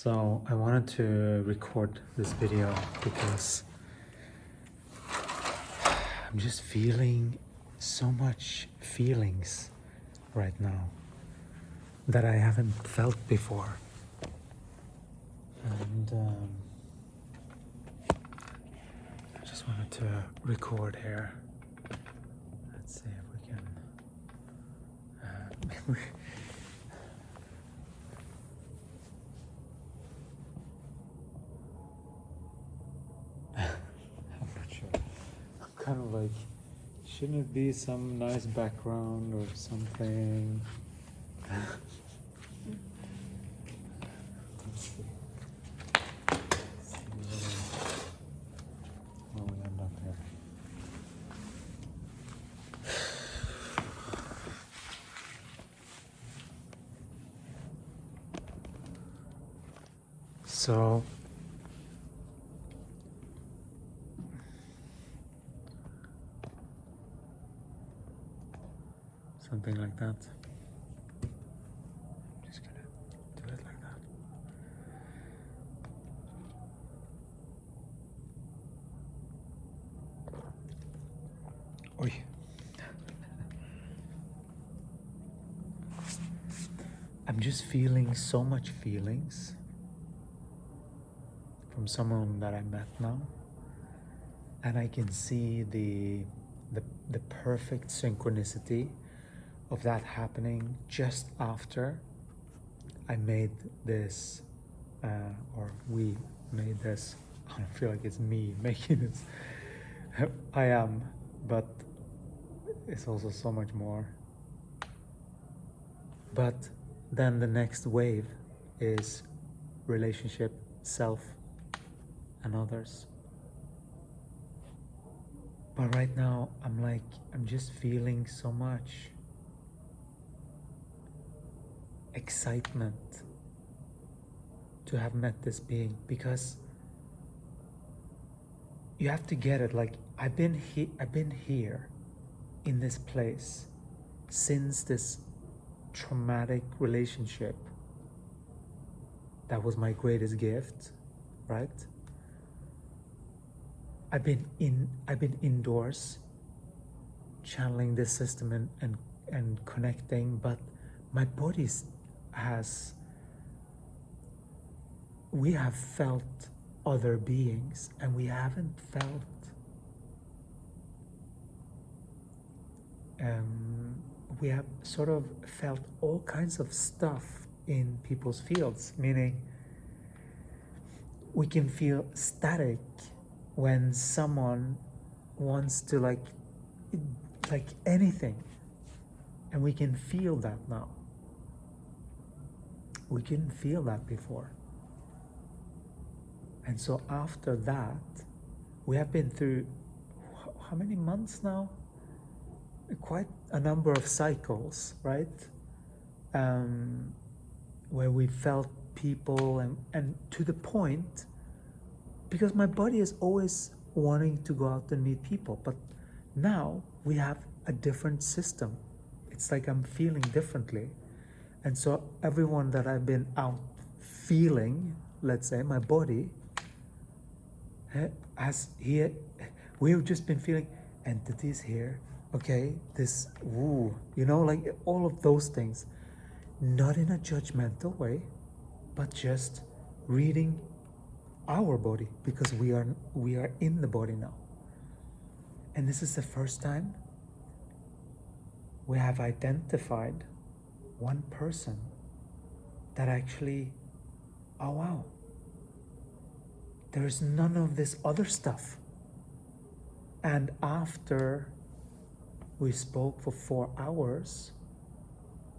So I wanted to record this video because I'm just feeling so much feelings right now that I haven't felt before. And I just wanted to record here. Let's see if we can I'm not sure. I'm kind of like, shouldn't it be some nice background or something? Let's see. Let's see where we end up here. So something like that. I'm just gonna do it like that. Oi. I'm just feeling so much feelings from someone that I met now, and I can see the perfect synchronicity of that happening just after I made this, or we made this. I don't feel like it's me making this. I am, but it's also so much more. But then the next wave is relationship, self, and others. But right now, I'm just feeling so much excitement to have met this being, because you have to get it. Like, I've been here in this place since this traumatic relationship that was my greatest gift, right? I've been indoors channeling this system and connecting, but my body we have felt other beings, and we haven't felt we have sort of felt all kinds of stuff in people's fields, meaning we can feel static when someone wants to like anything, and we can feel that now. We couldn't feel that before. And so after that, we have been through how many months now? Quite a number of cycles, right? Where we felt people and to the point, because my body is always wanting to go out and meet people, but now we have a different system. It's like I'm feeling differently. And so everyone that I've been out feeling, let's say my body, we've just been feeling entities here, okay, this woo, like all of those things, not in a judgmental way, but just reading our body, because we are in the body now. And this is the first time we have identified one person that actually, oh wow, there's none of this other stuff. And after we spoke for 4 hours,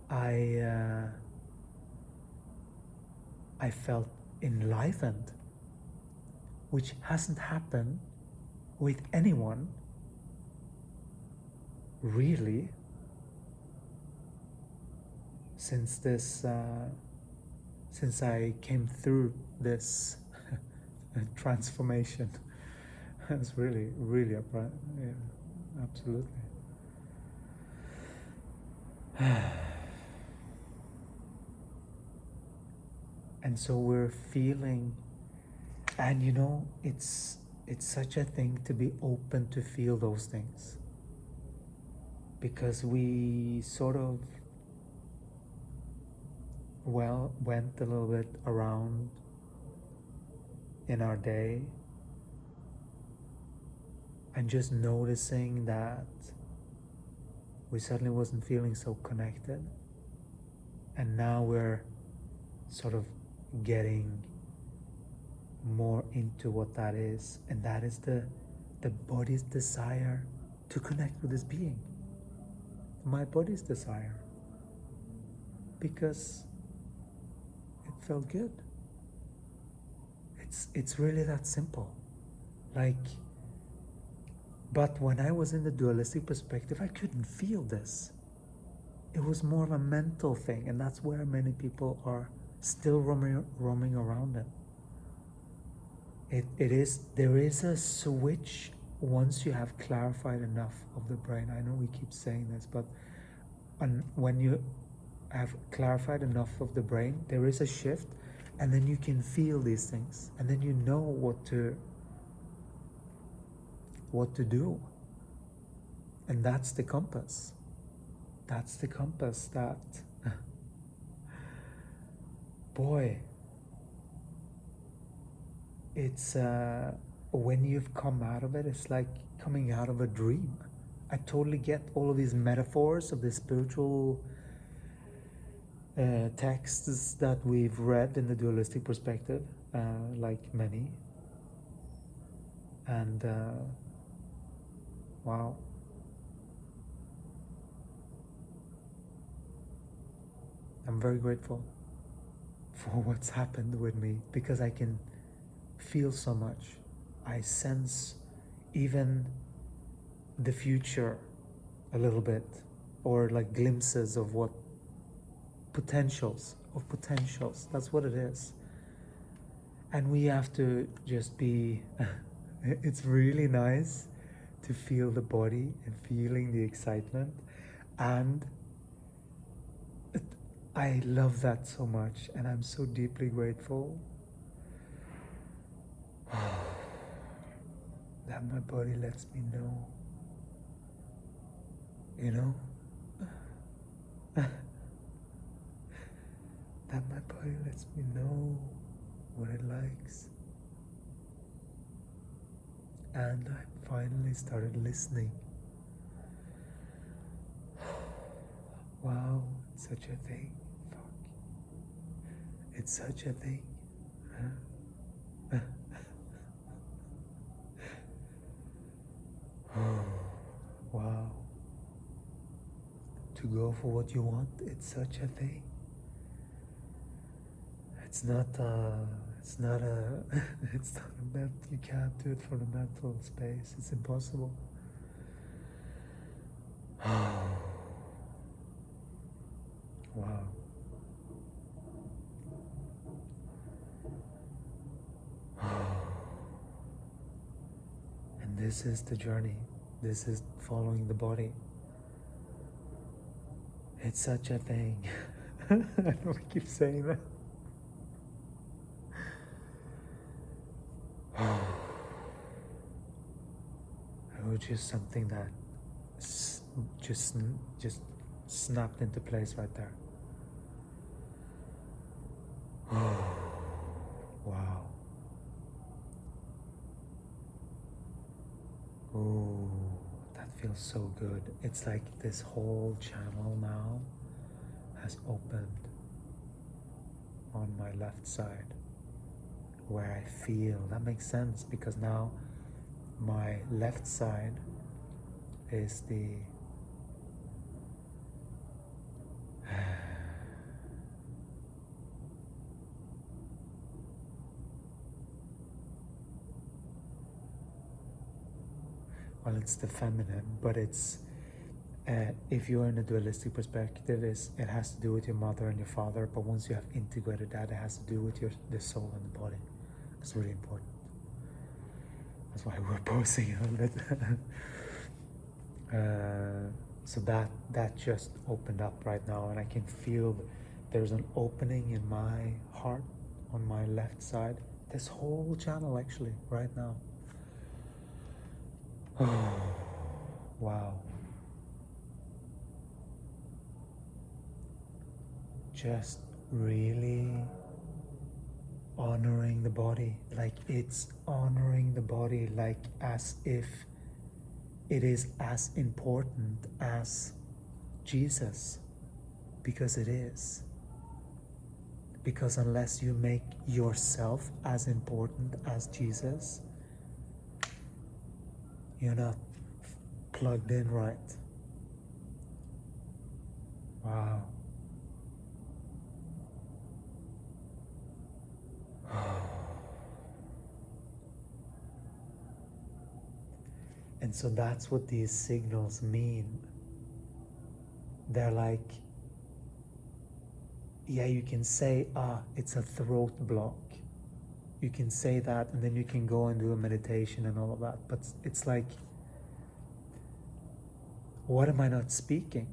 I felt enlivened, which hasn't happened with anyone really since since I came through this transformation. It's really yeah, absolutely. And so we're feeling, and it's such a thing to be open to feel those things, because we sort of went a little bit around in our day and just noticing that we suddenly wasn't feeling so connected, and now we're sort of getting more into what that is, and that is the body's desire to connect with this being, my body's desire, because it felt good. It's really that simple. But when I was in the dualistic perspective, I couldn't feel this. It was more of a mental thing, and that's where many people are still roaming around it. There is a switch once you have clarified enough of the brain. I know we keep saying this, but when you have clarified enough of the brain, there is a shift, and then you can feel these things, and then you know what to do. And that's the compass. That's the compass that, boy, it's when you've come out of it, it's like coming out of a dream. I totally get all of these metaphors of the spiritual texts that we've read in the dualistic perspective, like many. And wow. I'm very grateful for what's happened with me, because I can feel so much. I sense even the future a little bit, or like glimpses of what potentials. That's what it is. And we have to just be it's really nice to feel the body and feeling the excitement, and I love that so much, and I'm so deeply grateful that my body lets me know, that my body lets me know what it likes. And I finally started listening. Wow, it's such a thing. Fuck. It's such a thing. Huh? Wow. To go for what you want, it's such a thing. It's not a you can't do it from the mental space. It's impossible. Wow. And this is the journey. This is following the body. It's such a thing. I know I keep saying that. It was just something that just snapped into place right there. Wow. Oh, that feels so good. It's like this whole channel now has opened on my left side, where I feel, that makes sense, because now my left side is the well, it's the feminine, but it's if you're in a dualistic perspective, it has to do with your mother and your father, but once you have integrated that, it has to do with the soul and the body. It's really important. That's why we're posing a little bit. So that just opened up right now, and I can feel there's an opening in my heart on my left side. This whole channel actually, right now. Oh, wow. Just really honoring the body, like it's honoring the body, like as if it is as important as Jesus, because it is. Because unless you make yourself as important as Jesus, you're not plugged in right. Wow. And so that's what these signals mean. They're like, yeah, you can say, it's a throat block. You can say that, and then you can go and do a meditation and all of that. But it's like, what am I not speaking?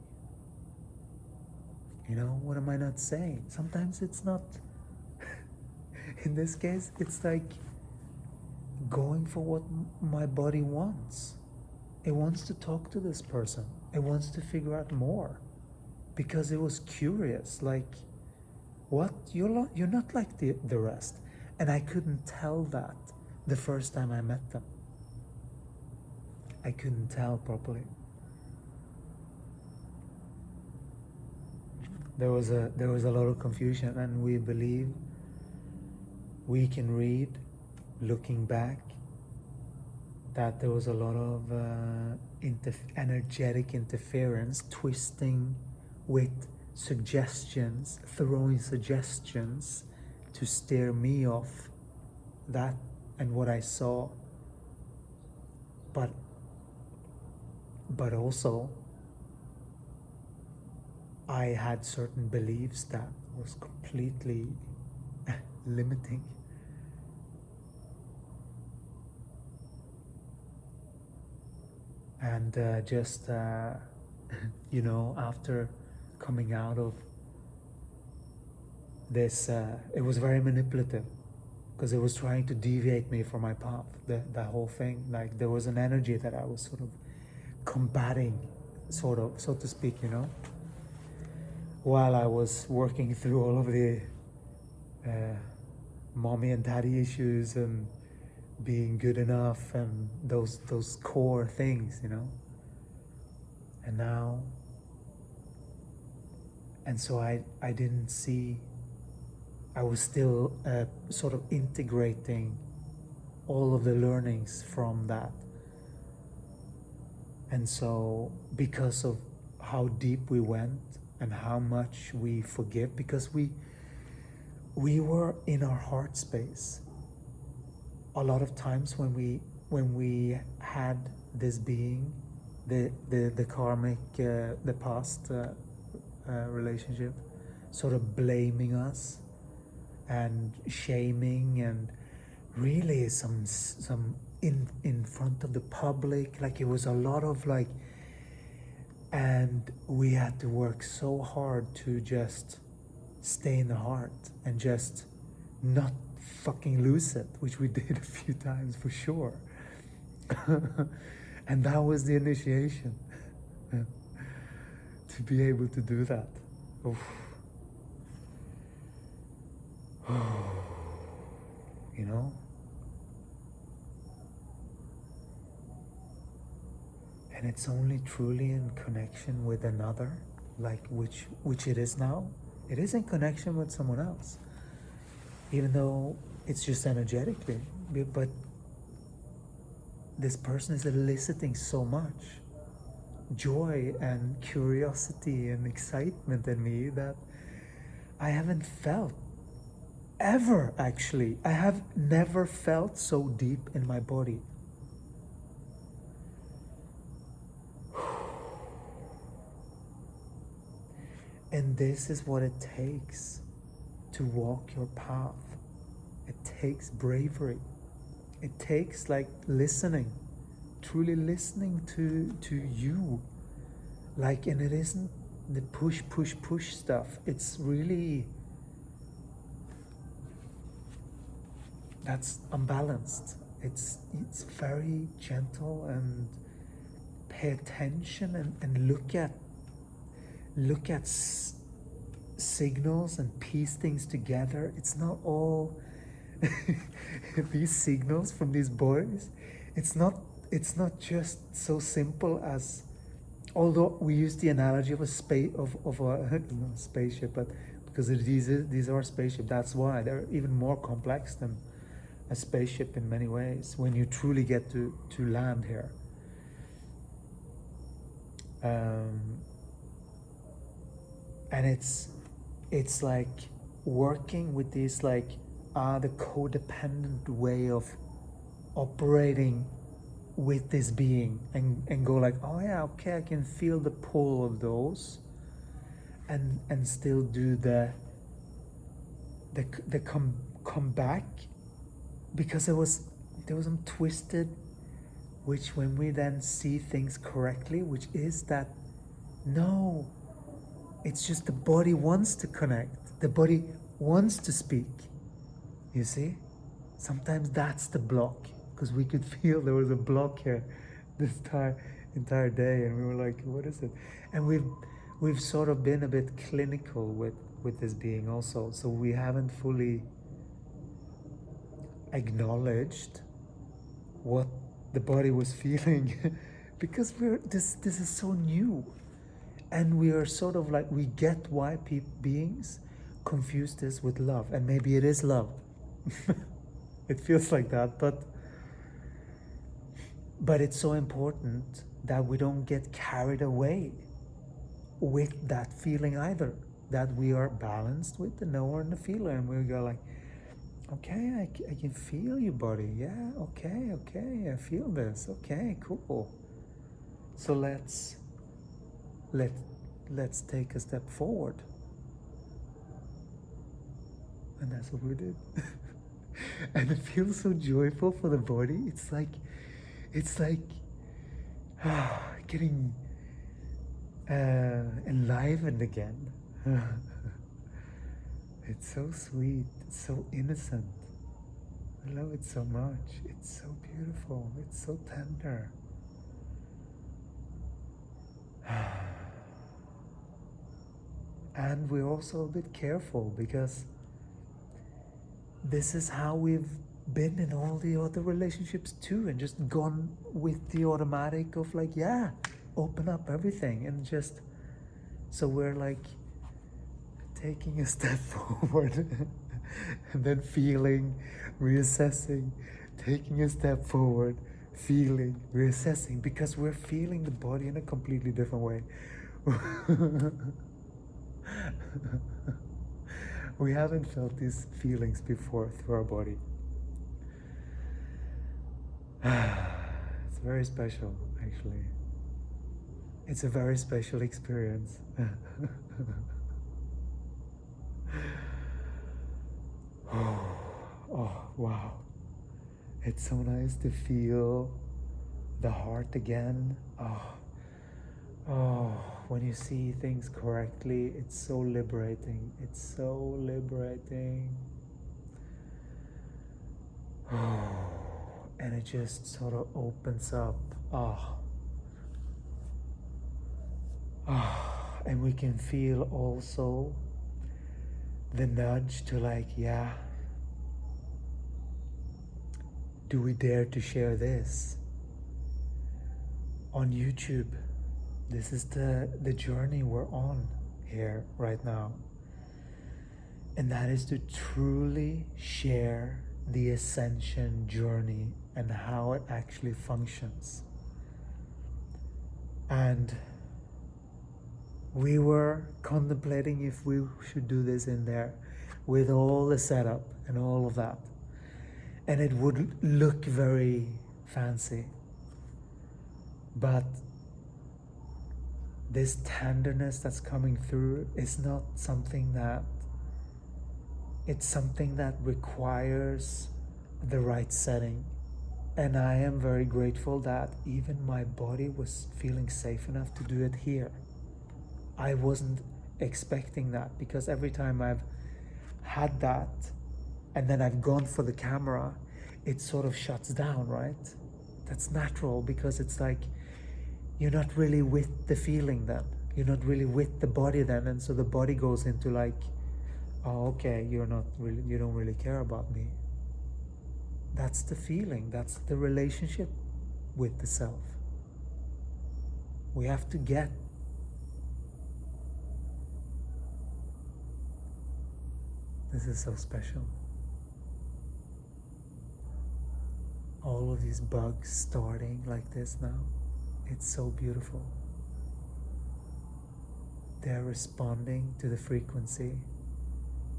You know, what am I not saying? Sometimes it's not. In this case, it's like going for what my body wants. It wants to talk to this person. It wants to figure out more. Because it was curious, like, what? You're not like the rest. And I couldn't tell that the first time I met them. I couldn't tell properly. There was a lot of confusion, and we believe we can read, looking back, that there was a lot of energetic interference, twisting with suggestions, throwing suggestions to steer me off that and what I saw. But also I had certain beliefs that was completely limiting. And you know, after coming out of this, it was very manipulative, because it was trying to deviate me from my path, the whole thing. Like, there was an energy that I was sort of combating, sort of, so to speak, you know, while I was working through all of the mommy and daddy issues and being good enough and those core things, you know. And now, and so I didn't see, I was still sort of integrating all of the learnings from that. And so, because of how deep we went and how much we forgive, because we were in our heart space. A lot of times when we had this being, the karmic, the past relationship, sort of blaming us and shaming, and really some in front of the public, like it was a lot of like, and we had to work so hard to just stay in the heart and just not fucking lose it, which we did a few times for sure. And that was the initiation to be able to do that. Oof. You know, and it's only truly in connection with another, like which it is now. It is in connection with someone else, even though it's just energetically. But this person is eliciting so much joy and curiosity and excitement in me that I haven't felt ever, actually. I have never felt so deep in my body. And this is what it takes to walk your path. It takes bravery. It takes like listening, truly listening to you. Like, and it isn't the push stuff. It's really that's unbalanced. It's very gentle, and pay attention, and look at signals and piece things together. It's not all these signals from these bodies. It's not just so simple as, although we use the analogy of a space of a not spaceship, but because these are spaceship, that's why they're even more complex than a spaceship in many ways when you truly get to land here. And it's like working with this, like the codependent way of operating with this being, and go like, oh yeah, okay, I can feel the pull of those, and still do the come back, because there was some twisted, which when we then see things correctly, which is that no, it's just the body wants to connect, the body wants to speak, you see. Sometimes that's the block, because we could feel there was a block here this entire day, and we were like, what is it? And we've sort of been a bit clinical with this being also, so we haven't fully acknowledged what the body was feeling because this is so new, and we are sort of like, we get why beings confuse this with love, and maybe it is love. It feels like that, but it's so important that we don't get carried away with that feeling either, that we are balanced with the knower and the feeler, and we go like, okay, I can feel you, body. Yeah, okay, I feel this. Okay, cool. So let's take a step forward. And that's what we did. And it feels so joyful for the body. It's like getting enlivened again. It's so sweet, it's so innocent. I love it so much. It's so beautiful, it's so tender. And we're also a bit careful, because this is how we've been in all the other relationships too, and just gone with the automatic of like, yeah, open up everything, and just, so we're like taking a step forward and then feeling, reassessing, taking a step forward, feeling, reassessing, because we're feeling the body in a completely different way. We haven't felt these feelings before through our body. It's very special, actually. It's a very special experience. Oh, wow. It's so nice to feel the heart again. Oh, when you see things correctly, it's so liberating. It's so liberating. And it just sort of opens up. And we can feel also the nudge to like, yeah, do we dare to share this on YouTube? This is the journey we're on here right now. And that is to truly share the ascension journey and how it actually functions. And we were contemplating if we should do this in there with all the setup and all of that. And it would look very fancy. But this tenderness that's coming through is not something that, it's something that requires the right setting. And I am very grateful that even my body was feeling safe enough to do it here. I wasn't expecting that, because every time I've had that, and then I've gone for the camera, it sort of shuts down, right? That's natural, because it's like you're not really with the feeling then. You're not really with the body then, and so the body goes into like, oh, okay, you don't really care about me. That's the feeling, that's the relationship with the self. We have to get. This is so special. All of these bugs starting like this now. It's so beautiful. They're responding to the frequency,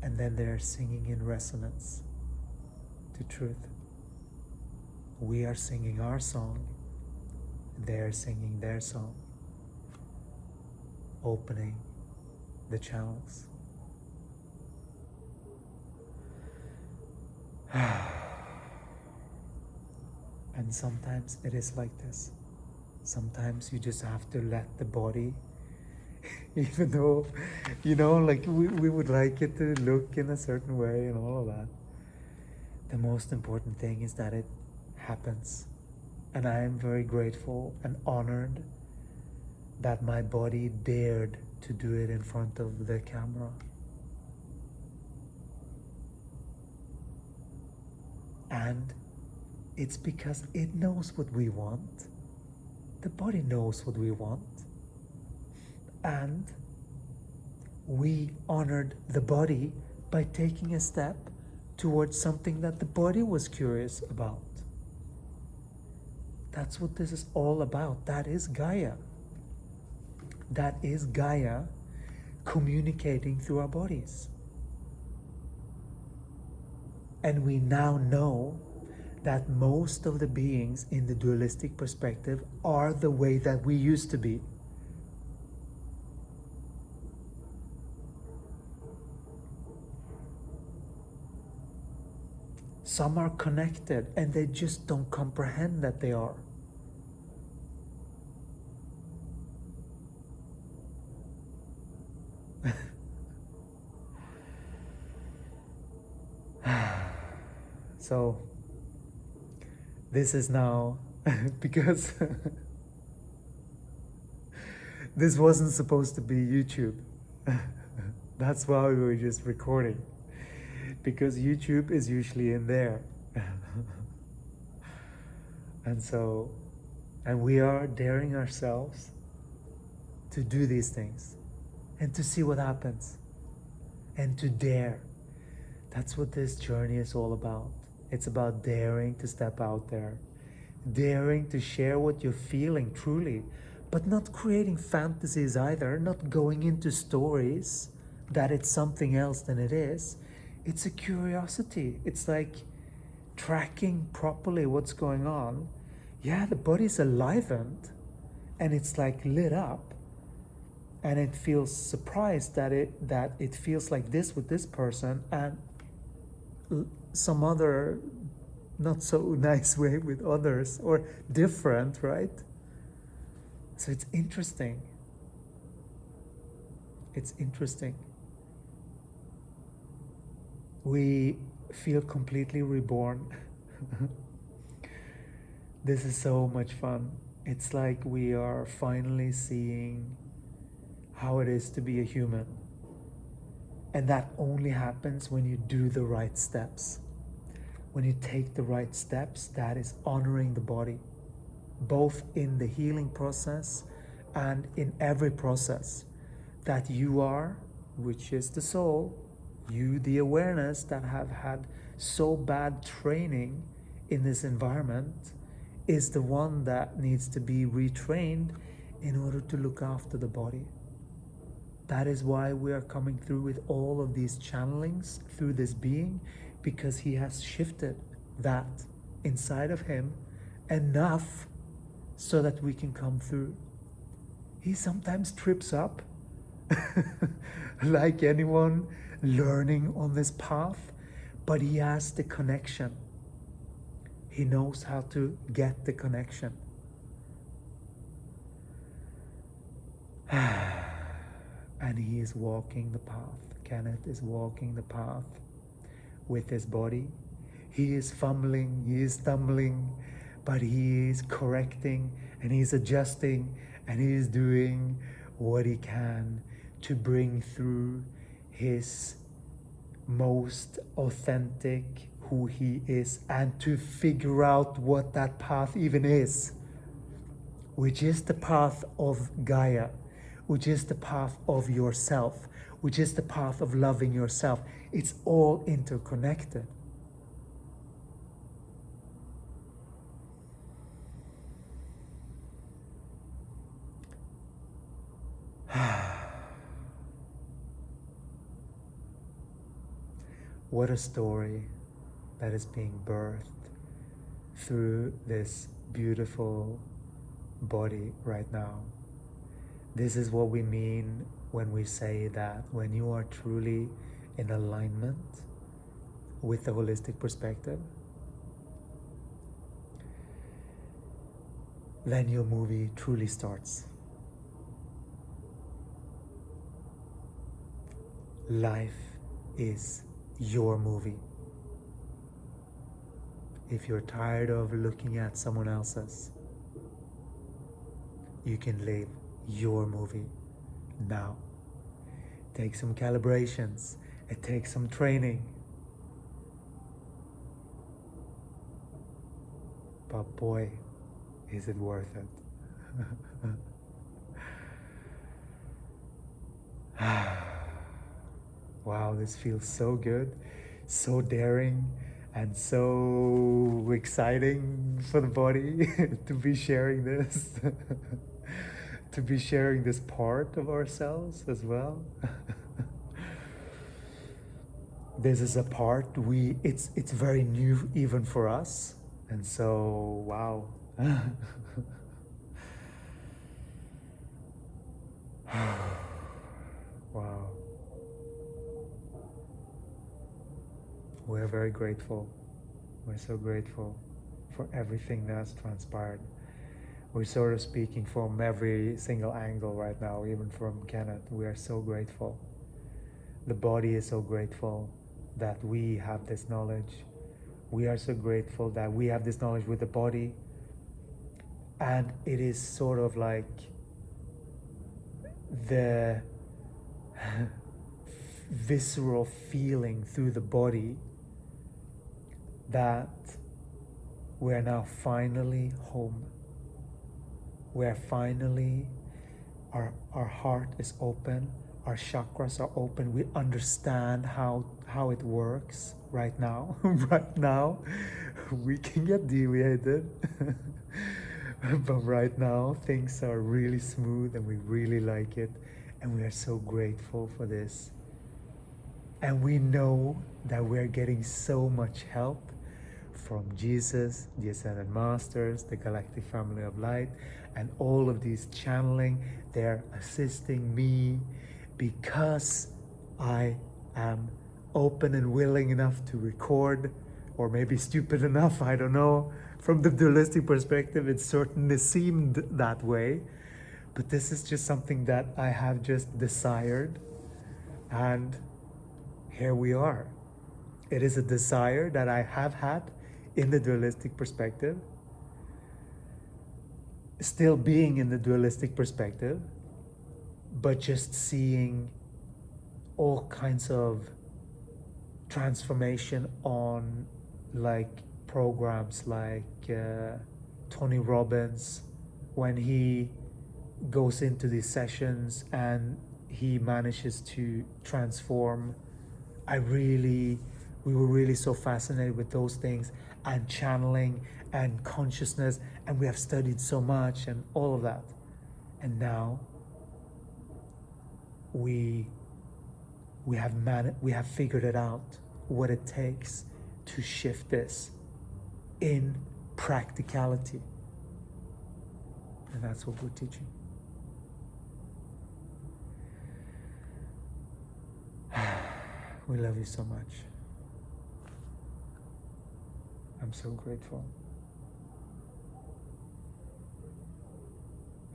and then they're singing in resonance to truth. We are singing our song, they're singing their song, opening the channels. And sometimes it is like this. Sometimes you just have to let the body, even though, like we would like it to look in a certain way and all of that. The most important thing is that it happens. And I am very grateful and honored that my body dared to do it in front of the camera. And it's because it knows what we want. The body knows what we want. And we honored the body by taking a step towards something that the body was curious about. That's what this is all about. That is Gaia. That is Gaia communicating through our bodies. And we now know that most of the beings in the dualistic perspective are the way that we used to be. Some are connected and they just don't comprehend that they are. So this is now because this wasn't supposed to be YouTube. That's why we were just recording, because YouTube is usually in there. And we are daring ourselves to do these things and to see what happens and to dare. That's what this journey is all about. It's about daring to step out there, daring to share what you're feeling truly, but not creating fantasies either, not going into stories that it's something else than it is. It's a curiosity. It's like tracking properly what's going on. Yeah, the body's enlivened and it's like lit up, and it feels surprised that it feels like this with this person, and some other not so nice way with others, or different, right? So it's interesting. It's interesting. We feel completely reborn. This is so much fun. It's like we are finally seeing how it is to be a human. And that only happens when you do the right steps. When you take the right steps, that is honoring the body, both in the healing process and in every process that you are, which is the soul, you, the awareness that have had so bad training in this environment, is the one that needs to be retrained in order to look after the body. That is why we are coming through with all of these channelings through this being, because he has shifted that inside of him enough so that we can come through. He sometimes trips up, like anyone learning on this path, but he has the connection. He knows how to get the connection. And he is walking the path. Kenneth is walking the path with his body. He is fumbling, he is stumbling, but he is correcting and he's adjusting and he is doing what he can to bring through his most authentic who he is and to figure out what that path even is, which is the path of Gaia, which is the path of yourself, which is the path of loving yourself. It's all interconnected. What a story that is being birthed through this beautiful body right now. This is what we mean when we say that when you are truly in alignment with the holistic perspective, then your movie truly starts. Life is your movie. If you're tired of looking at someone else's, you can live your movie now. It takes some calibrations, it takes some training, but boy, is it worth it. Wow, this feels so good, so daring, and so exciting for the body to be sharing this, to be sharing this part of ourselves as well. This is a part it's very new even for us, and so wow. Wow. We're very grateful. We're so grateful for everything that's transpired. We're sort of speaking from every single angle right now, even from Kenneth. We are so grateful. The body is so grateful that we have this knowledge. We are so grateful that we have this knowledge with the body. And it is sort of like the visceral feeling through the body that we're now finally home. We're finally, our heart is open, our chakras are open, we understand how it works right now. Right now, we can get deviated, but right now things are really smooth and we really like it, and we are so grateful for this. And we know that we're getting so much help from Jesus, the Ascended Masters, the Galactic Family of Light, and all of these channeling. They're assisting me because I am open and willing enough to record, or maybe stupid enough, I don't know. From the dualistic perspective, it certainly seemed that way. But this is just something that I have just desired, and here we are. It is a desire that I have had in the dualistic perspective, still being in the dualistic perspective, but just seeing all kinds of transformation on like programs like Tony Robbins, when he goes into these sessions and he manages to transform. We were really so fascinated with those things, and channeling and consciousness, and we have studied so much and all of that. And now we have figured it out, what it takes to shift this in practicality. And that's what we're teaching. We love you so much. I'm so grateful.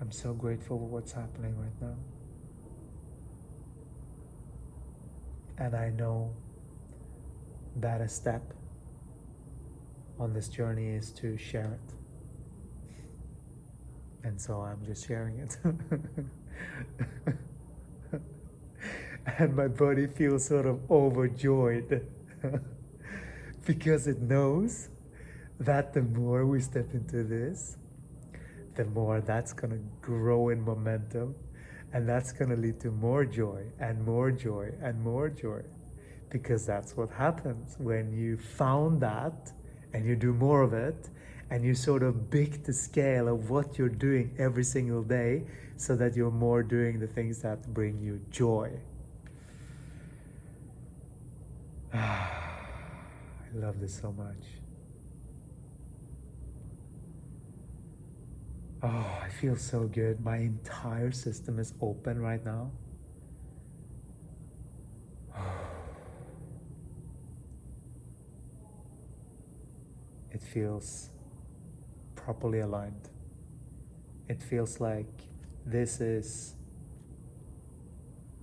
I'm so grateful for what's happening right now. And I know that a step on this journey is to share it. And so I'm just sharing it. And my body feels sort of overjoyed because it knows that the more we step into this, the more that's going to grow in momentum, and that's going to lead to more joy and more joy and more joy, because that's what happens when you found that and you do more of it, and you sort of big the scale of what you're doing every single day, so that you're more doing the things that bring you joy. I love this so much. Oh, I feel so good. My entire system is open right now. It feels properly aligned. It feels like this is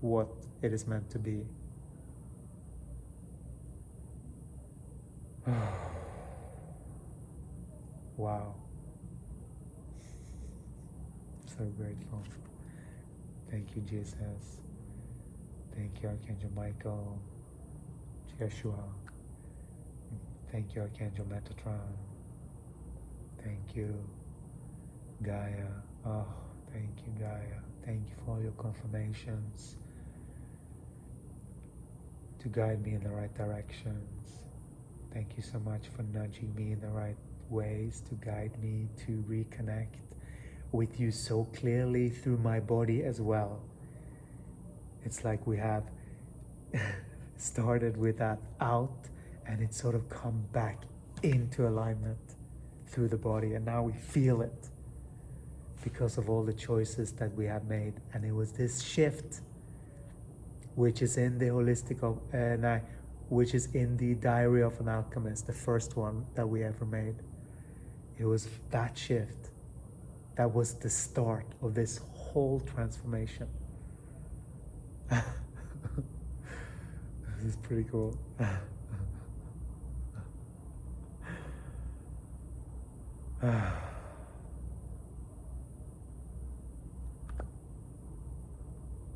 what it is meant to be. Wow. So grateful. Thank you, Jesus. Thank you, Archangel Michael, Yeshua. Thank you, Archangel Metatron. Thank you, Gaia. Oh, thank you, Gaia. Thank you for all your confirmations to guide me in the right directions. Thank you so much for nudging me in the right ways to guide me to reconnect with you so clearly through my body as well. It's like we have started with that out, and it's sort of come back into alignment through the body, and now we feel it because of all the choices that we have made. And it was this shift which is in the holistic which is in the Diary of an Alchemist, the first one that we ever made. It was that shift that was the start of this whole transformation. This is pretty cool.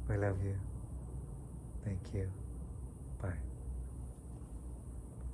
I love you. Thank you.